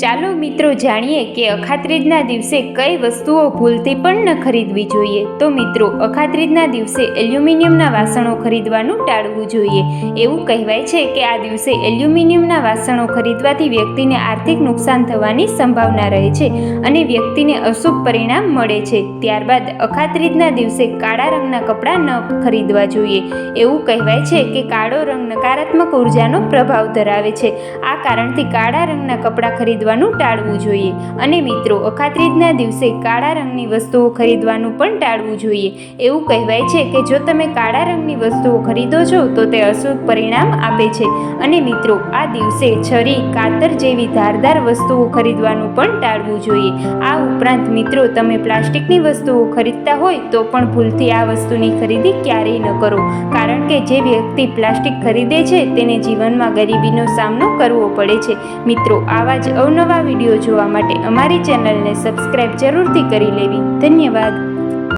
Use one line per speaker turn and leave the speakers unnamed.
ચાલો મિત્રો જાણીએ કે અખાત્રીજના દિવસે કઈ વસ્તુઓ ભૂલથી પણ ન ખરીદવી જોઈએ। તો મિત્રો અખાત્રીજના દિવસે એલ્યુમિનિયમના વાસણો ખરીદવાનું ટાળવું જોઈએ। એવું કહેવાય છે કે આ દિવસે એલ્યુમિનિયમના વાસણો ખરીદવાથી વ્યક્તિને આર્થિક નુકસાન થવાની સંભાવના રહે છે અને વ્યક્તિને અશુભ પરિણામ મળે છે। ત્યારબાદ અખાત્રીજના દિવસે કાળા રંગના કપડાં ન ખરીદવા જોઈએ। એવું કહેવાય છે કે કાળો રંગ નકારાત્મક ઉર્જાનો પ્રભાવ ધરાવે છે। આ કારણથી કાળા રંગના કપડાં ખરીદવાનું ટાળવું જોઈએ। અને મિત્રો અખાત્રીજના દિવસે કાળા રંગની વસ્તુઓ ખરીદવાનું પણ ટાળવું જોઈએ। એવું કહેવાય છે કે જો તમે કાળા રંગની વસ્તુઓ ખરીદો છો તો તે અશુભ પરિણામ આપે છે। અને મિત્રો આ દિવસે છરી, કાતર જેવી ધારદાર વસ્તુઓ ખરીદવાનું પણ ટાળવું જોઈએ। આ ઉપરાંત મિત્રો તમે પ્લાસ્ટિકની વસ્તુઓ ખરીદતા હોય તો પણ ભૂલથી આ વસ્તુની ખરીદી ક્યારેય ન કરો, કારણ કે જે વ્યક્તિ પ્લાસ્ટિક ખરીદે છે તેને જીવનમાં ગરીબીનો સામનો કરવો પડે છે। મિત્રો આવા જ અવનવા વિડીયો જોવા માટે અમારી ચેનલને સબસ્ક્રાઈબ જરૂરથી કરી લેવી। ધન્યવાદ।